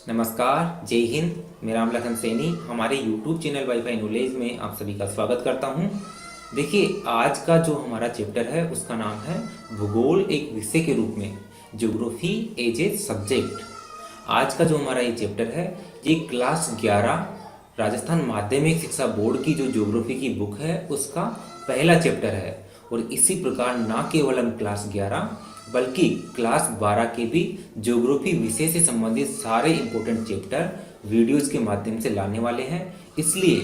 नमस्कार, जय हिंद। मेरा नाम लखन सैनी। हमारे YouTube चैनल वाईफाई नॉलेज में आप सभी का स्वागत करता हूं। देखिए, आज का जो हमारा चैप्टर है उसका नाम है भूगोल एक विषय के रूप में, ज्योग्राफी एज ए सब्जेक्ट। आज का जो हमारा ये चैप्टर है, ये क्लास 11 राजस्थान माध्यमिक शिक्षा बोर्ड की जो ज्योग्राफी की बुक है उसका पहला चैप्टर है। और इसी प्रकार ना केवल हम क्लास 11 बल्कि क्लास 12 के भी ज्योग्राफी विषय से संबंधित सारे इंपॉर्टेंट चैप्टर वीडियोस के माध्यम से लाने वाले हैं। इसलिए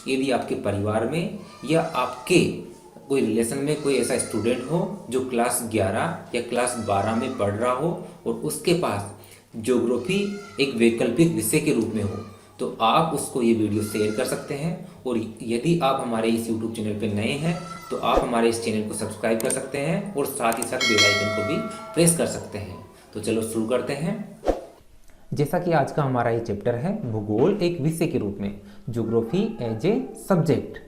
यदि आपके परिवार में या आपके कोई रिलेशन में कोई ऐसा स्टूडेंट हो जो क्लास 11 या क्लास 12 में पढ़ रहा हो और उसके पास ज्योग्राफी एक वैकल्पिक विषय के रूप में हो, तो आप उसको ये वीडियो शेयर कर सकते हैं। और यदि आप हमारे इस यूट्यूब चैनल पर नए हैं तो आप हमारे इस चैनल को सब्सक्राइब कर सकते हैं और साथ ही साथ बेल आइकन को भी प्रेस कर सकते हैं। तो चलो शुरू करते हैं। जैसा कि आज का हमारा ये चैप्टर है भूगोल एक विषय के रूप में, ज्योग्राफी एज ए सब्जेक्ट।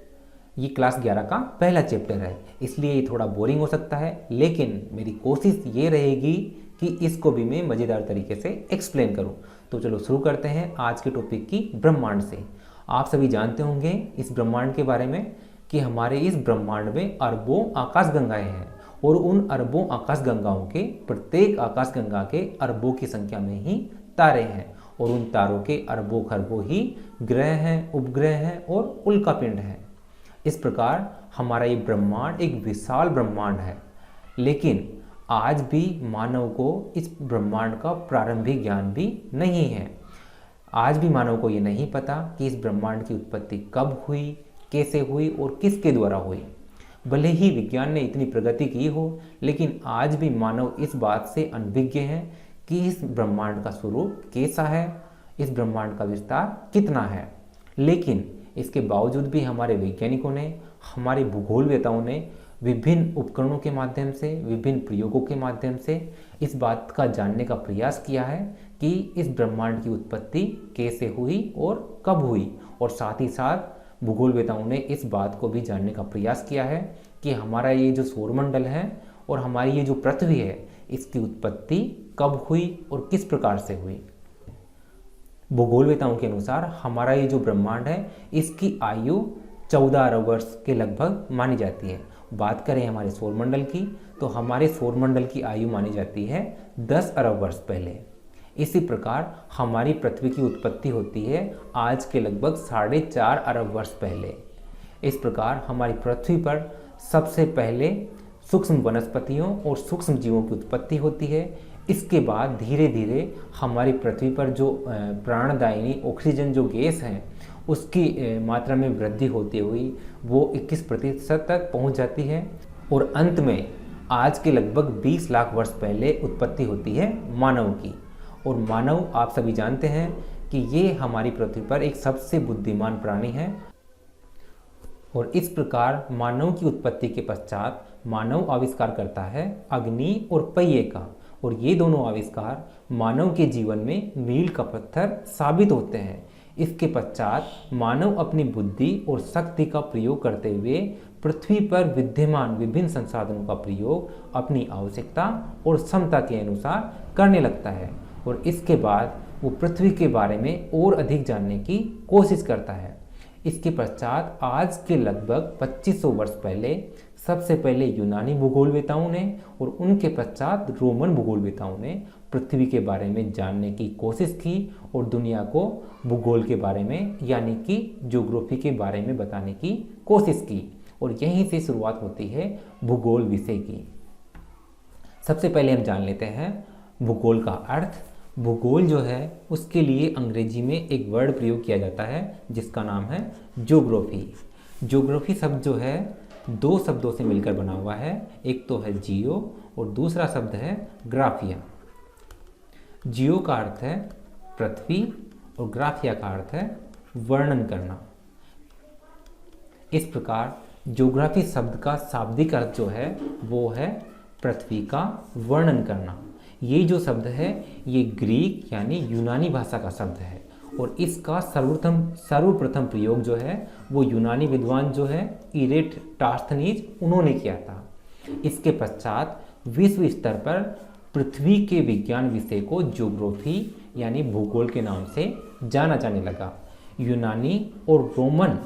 ये क्लास 11 का पहला चैप्टर है, इसलिए ये थोड़ा बोरिंग हो सकता है, लेकिन मेरी कोशिश ये रहेगी कि इसको भी मैं मज़ेदार तरीके से एक्सप्लेन करूं। तो चलो शुरू करते हैं आज के टॉपिक की ब्रह्मांड से। आप सभी जानते होंगे इस ब्रह्मांड के बारे में कि हमारे इस ब्रह्मांड में अरबों आकाशगंगाएं हैं और उन अरबों आकाशगंगाओं के प्रत्येक आकाशगंगा के अरबों की संख्या में ही तारे हैं और उन तारों के अरबों खरबों ही ग्रह हैं, उपग्रह हैं और उल्कापिंड हैं। इस प्रकार हमारा ये ब्रह्मांड एक विशाल ब्रह्मांड है, लेकिन आज भी मानव को इस ब्रह्मांड का प्रारंभिक ज्ञान भी नहीं है। आज भी मानव को ये नहीं पता कि इस ब्रह्मांड की उत्पत्ति कब हुई, कैसे हुई और किसके द्वारा हुई। भले ही विज्ञान ने इतनी प्रगति की हो, लेकिन आज भी मानव इस बात से अनभिज्ञ है कि इस ब्रह्मांड का स्वरूप कैसा है, इस ब्रह्मांड का विस्तार कितना है। लेकिन इसके बावजूद भी हमारे वैज्ञानिकों ने, हमारे भूगोलवेताओं ने विभिन्न उपकरणों के माध्यम से, विभिन्न प्रयोगों के माध्यम से इस बात का जानने का प्रयास किया है कि इस ब्रह्मांड की उत्पत्ति कैसे हुई और कब हुई। और साथ ही साथ भूगोलवेताओं ने इस बात को भी जानने का प्रयास किया है कि हमारा ये जो सौरमंडल है और हमारी ये जो पृथ्वी है, इसकी उत्पत्ति कब हुई और किस प्रकार से हुई। भूगोलवेताओं के अनुसार हमारा ये जो ब्रह्मांड है, इसकी आयु 14 अरब वर्ष के लगभग मानी जाती है। बात करें हमारे सौरमंडल की, तो हमारे सौरमंडल की आयु मानी जाती है 10 अरब वर्ष पहले। इसी प्रकार हमारी पृथ्वी की उत्पत्ति होती है आज के लगभग 4.5 अरब वर्ष पहले। इस प्रकार हमारी पृथ्वी पर सबसे पहले सूक्ष्म वनस्पतियों और सूक्ष्म जीवों की उत्पत्ति होती है। इसके बाद धीरे धीरे हमारी पृथ्वी पर जो प्राणदायिनी ऑक्सीजन जो गैस है, उसकी मात्रा में वृद्धि होती हुई वो 21% तक पहुंच जाती है। और अंत में आज के लगभग 20 लाख वर्ष पहले उत्पत्ति होती है मानव की। और मानव, आप सभी जानते हैं कि ये हमारी पृथ्वी पर एक सबसे बुद्धिमान प्राणी है। और इस प्रकार मानव की उत्पत्ति के पश्चात मानव आविष्कार करता है अग्नि और पहिए का, और ये दोनों आविष्कार मानव के जीवन में मील का पत्थर साबित होते हैं। इसके पश्चात मानव अपनी बुद्धि और शक्ति का प्रयोग करते हुए पृथ्वी पर विद्यमान विभिन्न संसाधनों का प्रयोग अपनी आवश्यकता और क्षमता के अनुसार करने लगता है। और इसके बाद वो पृथ्वी के बारे में और अधिक जानने की कोशिश करता है। इसके पश्चात आज के लगभग 2500 वर्ष पहले सबसे पहले यूनानी भूगोलवेताओं ने और उनके पश्चात रोमन भूगोलवेताओं ने पृथ्वी के बारे में जानने की कोशिश की और दुनिया को भूगोल के बारे में, यानी कि ज्योग्राफी के बारे में बताने की कोशिश की। और यहीं से शुरुआत होती है भूगोल विषय की। सबसे पहले हम जान लेते हैं भूगोल का अर्थ। भूगोल जो है उसके लिए अंग्रेजी में एक वर्ड प्रयोग किया जाता है जिसका नाम है ज्योग्राफी। ज्योग्राफी शब्द जो है दो शब्दों से मिलकर बना हुआ है, एक तो है जियो और दूसरा शब्द है ग्राफिया। जियो का अर्थ है पृथ्वी और ग्राफिया का अर्थ है वर्णन करना। इस प्रकार ज्योग्राफी शब्द का शाब्दिक अर्थ जो है वो है पृथ्वी का वर्णन करना। ये जो शब्द है ये ग्रीक यानी यूनानी भाषा का शब्द है और इसका सर्वप्रथम प्रयोग जो है वो यूनानी विद्वान जो है इरेटोस्थेनीज उन्होंने किया था। इसके पश्चात विश्व स्तर पर पृथ्वी के विज्ञान विषय को ज्योग्राफी यानी भूगोल के नाम से जाना जाने लगा। यूनानी और रोमन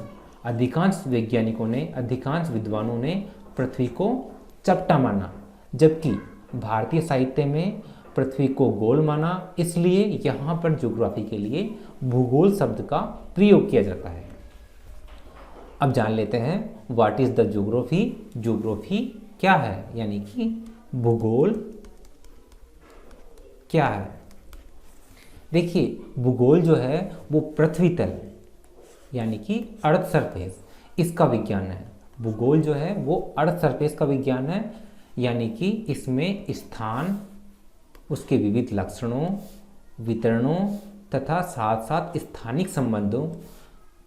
अधिकांश वैज्ञानिकों ने, अधिकांश विद्वानों ने पृथ्वी को चपटा माना, जबकि भारतीय साहित्य में पृथ्वी को गोल माना। इसलिए यहाँ पर ज्योग्राफी के लिए भूगोल शब्द का प्रयोग किया जाता है। अब जान लेते हैं what is the geography. Geography क्या है, यानी कि भूगोल क्या है। देखिए, भूगोल जो है वो पृथ्वी तल यानी कि अर्थ सरफेस, इसका विज्ञान है। भूगोल जो है वो अर्थ सरफेस का विज्ञान है, यानी कि इसमें स्थान, उसके विविध लक्षणों, वितरणों तथा साथ साथ स्थानिक संबंधों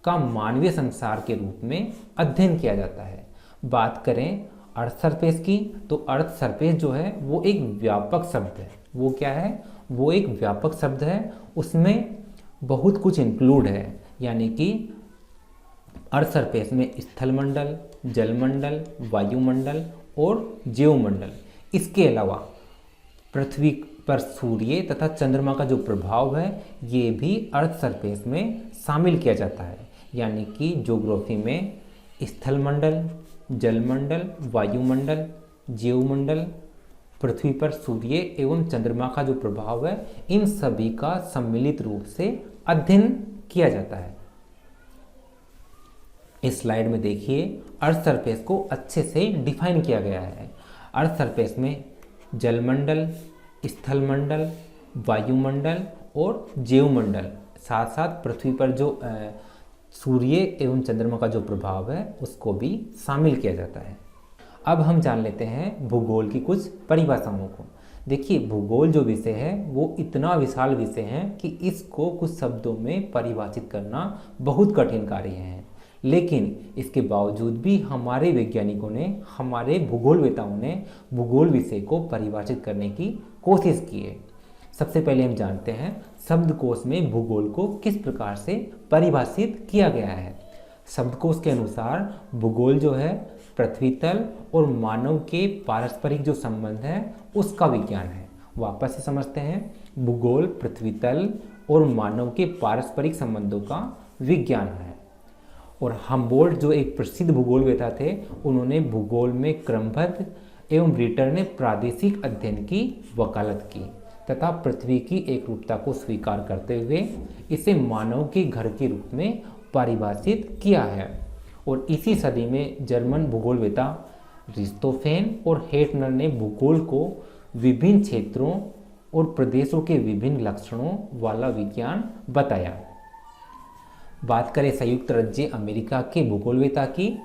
का मानवीय संसार के रूप में अध्ययन किया जाता है। बात करें अर्थ सरफेस की, तो अर्थ सरफेस जो है वो एक व्यापक शब्द है। वो क्या है, वो एक व्यापक शब्द है, उसमें बहुत कुछ इंक्लूड है। यानी कि अर्थ सरफेस में स्थलमंडल, जलमंडल, वायुमंडल और जीवमंडल, इसके अलावा पृथ्वी पर सूर्य तथा चंद्रमा का जो प्रभाव है ये भी अर्थ सरफेस में शामिल किया जाता है। यानी कि ज्योग्राफी में स्थलमंडल, जलमंडल, वायुमंडल, जीवमंडल, पृथ्वी पर सूर्य एवं चंद्रमा का जो प्रभाव है, इन सभी का सम्मिलित रूप से अध्ययन किया जाता है। इस स्लाइड में देखिए, अर्थ सरफेस को अच्छे से डिफाइन किया गया है। अर्थ सरफेस में जलमंडल, स्थलमंडल, वायुमंडल और जीवमंडल, साथ साथ पृथ्वी पर जो सूर्य एवं चंद्रमा का जो प्रभाव है उसको भी शामिल किया जाता है। अब हम जान लेते हैं भूगोल की कुछ परिभाषाओं को। देखिए, भूगोल जो विषय है वो इतना विशाल विषय है कि इसको कुछ शब्दों में परिभाषित करना बहुत कठिन कार्य है। लेकिन इसके बावजूद भी हमारे वैज्ञानिकों ने, हमारे भूगोलवेताओं ने भूगोल विषय को परिभाषित करने की कोशिश की है। सबसे पहले हम जानते हैं शब्दकोश में भूगोल को किस प्रकार से परिभाषित किया गया है। शब्दकोश के अनुसार भूगोल जो है पृथ्वी तल और मानव के पारस्परिक जो संबंध है उसका विज्ञान है। वापस से समझते हैं, भूगोल पृथ्वी तल और मानव के पारस्परिक संबंधों का विज्ञान है। और हम्बोल्ट जो एक प्रसिद्ध भूगोलवेता थे, उन्होंने भूगोल में क्रमबद्ध एवं रिटर ने प्रादेशिक अध्ययन की वकालत की तथा पृथ्वी की एकरूपता को स्वीकार करते हुए इसे मानव के घर के रूप में परिभाषित किया है। और इसी सदी में जर्मन भूगोलवेता रिस्तोफेन और हेटनर ने भूगोल को विभिन्न क्षेत्रों और प्रदेशों के विभिन्न लक्षणों वाला विज्ञान बताया। बात करें संयुक्त राज्य अमेरिका के भूगोलवेता की,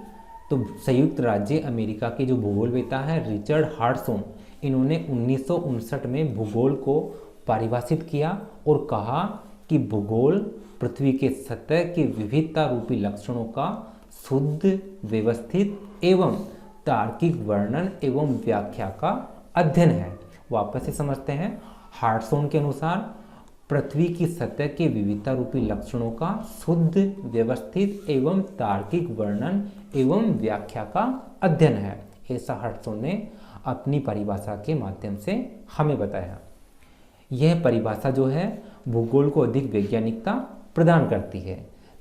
तो संयुक्त राज्य अमेरिका के जो भूगोलवेता हैं रिचर्ड हार्टसॉन, इन्होंने 1959 में भूगोल को परिभाषित किया और कहा कि भूगोल पृथ्वी के सतह के विविधता रूपी लक्षणों का शुद्ध, व्यवस्थित एवं तार्किक वर्णन एवं व्याख्या का अध्ययन है। वापस से समझते हैं, हार्टसॉन के अनुसार पृथ्वी की सतह के विविधता रूपी लक्षणों का शुद्ध, व्यवस्थित एवं तार्किक वर्णन एवं व्याख्या का अध्ययन है। ऐसा हार्टसॉन ने अपनी परिभाषा के माध्यम से हमें बताया। यह परिभाषा जो है भूगोल को अधिक वैज्ञानिकता प्रदान करती है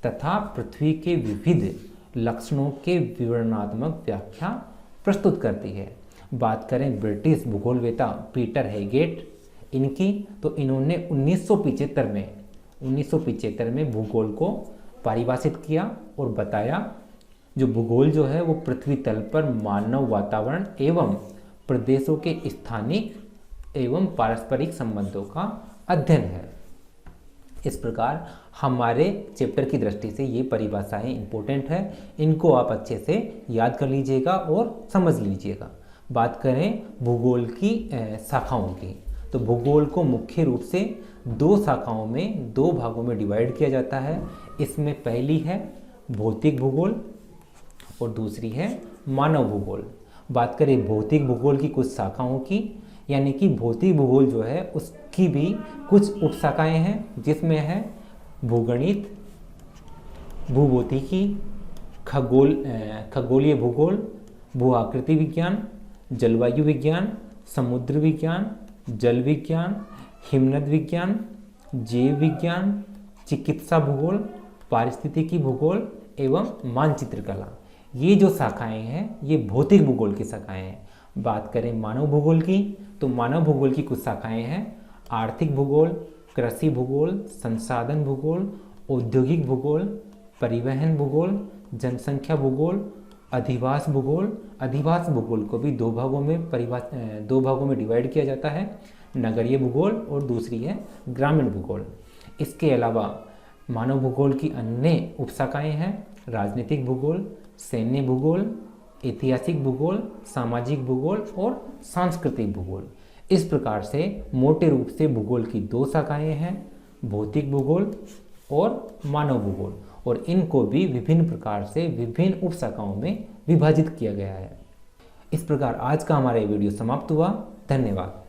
तथा पृथ्वी के विविध लक्षणों के विवरणात्मक व्याख्या प्रस्तुत करती है। बात करें ब्रिटिश भूगोलवेता पीटर हेगेट इनकी, तो इन्होंने 1975 में भूगोल को परिभाषित किया और बताया जो भूगोल जो है वो पृथ्वी तल पर मानव वातावरण एवं प्रदेशों के स्थानिक एवं पारस्परिक संबंधों का अध्ययन है। इस प्रकार हमारे चैप्टर की दृष्टि से ये परिभाषाएं इंपॉर्टेंट है, इनको आप अच्छे से याद कर लीजिएगा और समझ लीजिएगा। बात करें भूगोल की शाखाओं की, तो भूगोल को मुख्य रूप से दो शाखाओं में, दो भागों में डिवाइड किया जाता है। इसमें पहली है भौतिक भूगोल और दूसरी है मानव भूगोल। बात करें भौतिक भूगोल की कुछ शाखाओं की, यानी कि भौतिक भूगोल जो है उसकी भी कुछ उपशाखाएं हैं, जिसमें है भूगणित, भूभौतिकी, खगोलीय भूगोल, भू आकृति विज्ञान, जलवायु विज्ञान, समुद्र विज्ञान, जल विज्ञान, हिमनद विज्ञान, जीव विज्ञान, चिकित्सा भूगोल, पारिस्थितिकी भूगोल एवं मानचित्र कला। ये जो शाखाएं हैं ये भौतिक भूगोल की शाखाएं हैं। बात करें मानव भूगोल की, तो मानव भूगोल की कुछ शाखाएं हैं आर्थिक भूगोल, कृषि भूगोल, संसाधन भूगोल, औद्योगिक भूगोल, परिवहन भूगोल, जनसंख्या भूगोल, अधिवास भूगोल। अधिवास भूगोल को भी दो भागों में डिवाइड किया जाता है, नगरीय भूगोल और दूसरी है ग्रामीण भूगोल। इसके अलावा मानव भूगोल की अन्य उपशाखाएं हैं राजनीतिक भूगोल, सैन्य भूगोल, ऐतिहासिक भूगोल, सामाजिक भूगोल और सांस्कृतिक भूगोल। इस प्रकार से मोटे रूप से भूगोल की दो शाखाएं हैं, भौतिक भूगोल और मानव भूगोल, और इनको भी विभिन्न प्रकार से विभिन्न उपशाखाओं में विभाजित किया गया है। इस प्रकार आज का हमारा ये वीडियो समाप्त हुआ। धन्यवाद।